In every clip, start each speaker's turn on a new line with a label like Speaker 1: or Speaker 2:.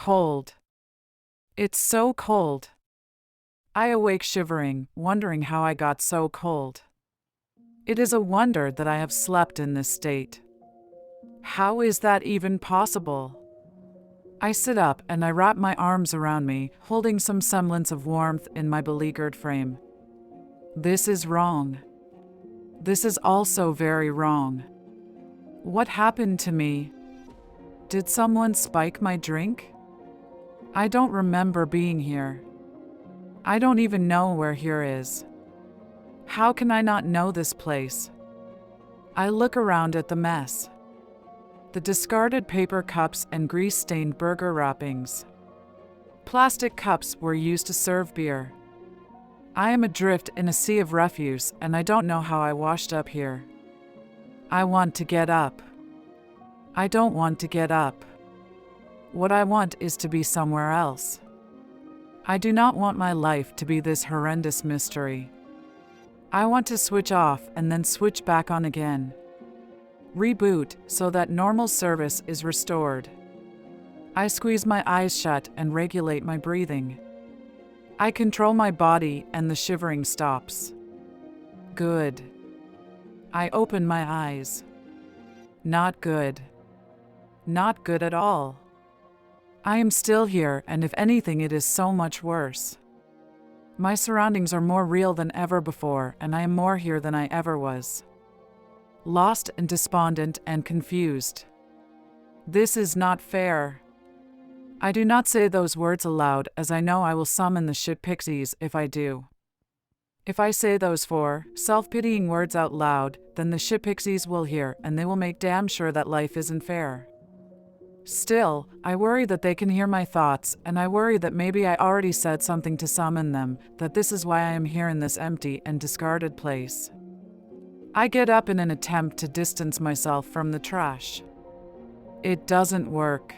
Speaker 1: cold. It's so cold. I awake shivering, wondering how I got so cold. It is a wonder that I have slept in this state. How is that even possible? I sit up and I wrap my arms around me, holding some semblance of warmth in my beleaguered frame. This is wrong. This is also very wrong. What happened to me? Did someone spike my drink? I don't remember being here. I don't even know where here is. How can I not know this place? I look around at the mess. The discarded paper cups and grease-stained burger wrappings. Plastic cups were used to serve beer. I am adrift in a sea of refuse, and I don't know how I washed up here. I want to get up. I don't want to get up. What I want is to be somewhere else. I do not want my life to be this horrendous mystery. I want to switch off and then switch back on again. Reboot so that normal service is restored. I squeeze my eyes shut and regulate my breathing. I control my body and the shivering stops. Good. I open my eyes. Not good. Not good at all. I am still here, and if anything, it is so much worse. My surroundings are more real than ever before, and I am more here than I ever was. Lost and despondent and confused. This is not fair. I do not say those words aloud, as I know I will summon the shit pixies if I do. If I say those 4 self-pitying words out loud, then the shit pixies will hear, and they will make damn sure that life isn't fair. Still, I worry that they can hear my thoughts, and I worry that maybe I already said something to summon them, that this is why I am here in this empty and discarded place. I get up in an attempt to distance myself from the trash. It doesn't work.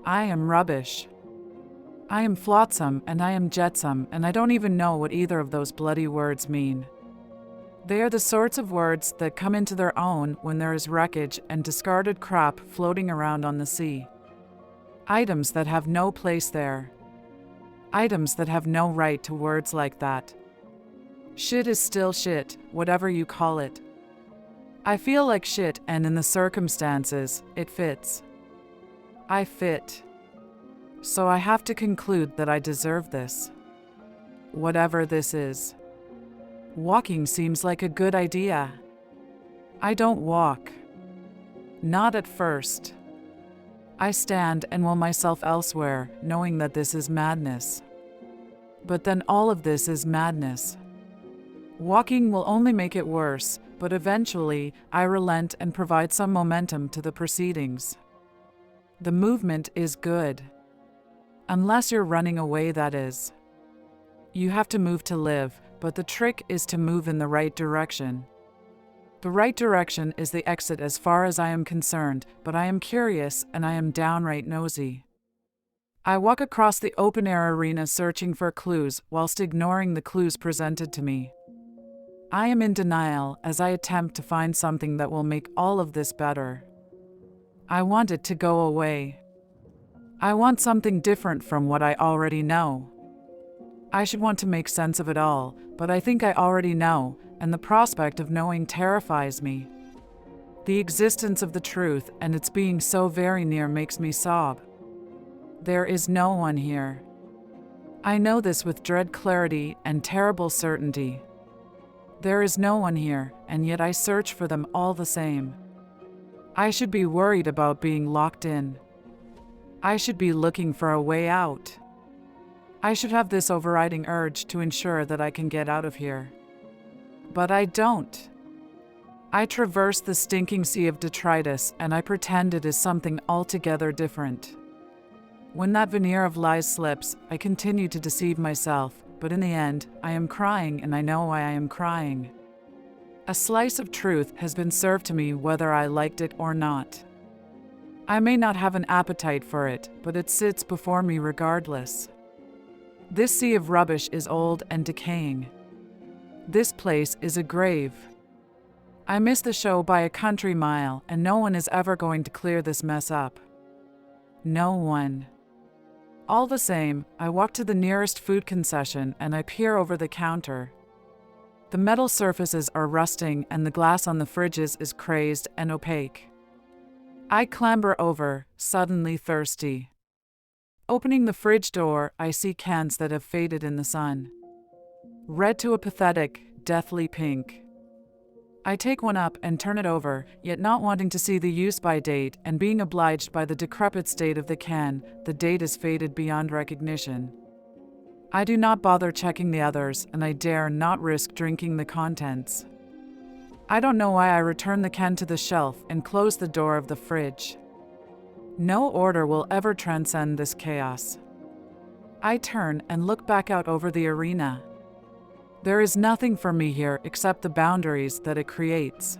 Speaker 1: I am rubbish. I am flotsam and I am jetsam, and I don't even know what either of those bloody words mean. They are the sorts of words that come into their own when there is wreckage and discarded crap floating around on the sea. Items that have no place there. Items that have no right to words like that. Shit is still shit, whatever you call it. I feel like shit, and in the circumstances, it fits. I fit. So I have to conclude that I deserve this. Whatever this is. Walking seems like a good idea. I don't walk. Not at first. I stand and will myself elsewhere, knowing that this is madness. But then all of this is madness. Walking will only make it worse, but eventually I relent and provide some momentum to the proceedings. The movement is good. Unless you're running away, that is. You have to move to live, but the trick is to move in the right direction. The right direction is the exit as far as I am concerned, but I am curious and I am downright nosy. I walk across the open-air arena searching for clues whilst ignoring the clues presented to me. I am in denial as I attempt to find something that will make all of this better. I want it to go away. I want something different from what I already know. I should want to make sense of it all, but I think I already know, and the prospect of knowing terrifies me. The existence of the truth and its being so very near makes me sob. There is no one here. I know this with dread clarity and terrible certainty. There is no one here, and yet I search for them all the same. I should be worried about being locked in. I should be looking for a way out. I should have this overriding urge to ensure that I can get out of here. But I don't. I traverse the stinking sea of detritus and I pretend it is something altogether different. When that veneer of lies slips, I continue to deceive myself, but in the end, I am crying and I know why I am crying. A slice of truth has been served to me whether I liked it or not. I may not have an appetite for it, but it sits before me regardless. This sea of rubbish is old and decaying. This place is a grave. I miss the show by a country mile, and no one is ever going to clear this mess up. No one. All the same, I walk to the nearest food concession and I peer over the counter. The metal surfaces are rusting and the glass on the fridges is crazed and opaque. I clamber over, suddenly thirsty. Opening the fridge door, I see cans that have faded in the sun. Red to a pathetic, deathly pink. I take one up and turn it over, yet not wanting to see the use-by date and being obliged by the decrepit state of the can. The date is faded beyond recognition. I do not bother checking the others, and I dare not risk drinking the contents. I don't know why I return the can to the shelf and close the door of the fridge. No order will ever transcend this chaos. I turn and look back out over the arena. There is nothing for me here except the boundaries that it creates.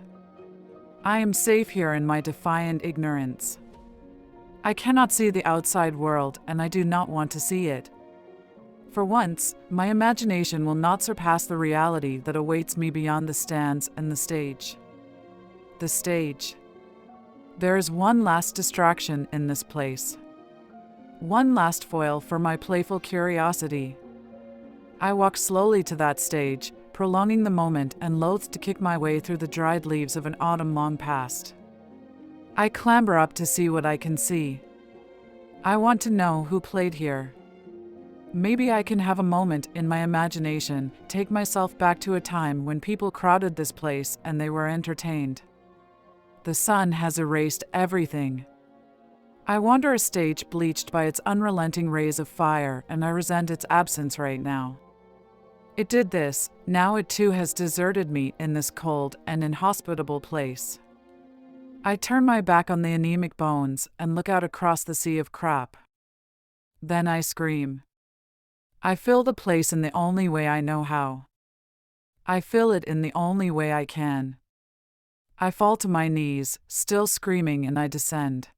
Speaker 1: I am safe here in my defiant ignorance. I cannot see the outside world, and I do not want to see it. For once, my imagination will not surpass the reality that awaits me beyond the stands and the stage. The stage. There is one last distraction in this place. One last foil for my playful curiosity. I walk slowly to that stage, prolonging the moment and loath to kick my way through the dried leaves of an autumn long past. I clamber up to see what I can see. I want to know who played here. Maybe I can have a moment in my imagination, take myself back to a time when people crowded this place and they were entertained. The sun has erased everything. I wander a stage bleached by its unrelenting rays of fire, and I resent its absence right now. It did this, now it too has deserted me in this cold and inhospitable place. I turn my back on the anemic bones and look out across the sea of crap. Then I scream. I fill the place in the only way I know how. I fill it in the only way I can. I fall to my knees, still screaming, and I descend.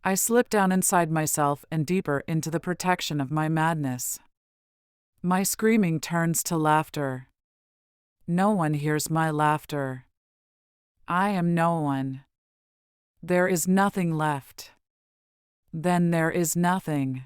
Speaker 1: I slip down inside myself and deeper into the protection of my madness. My screaming turns to laughter. No one hears my laughter. I am no one. There is nothing left. Then there is nothing.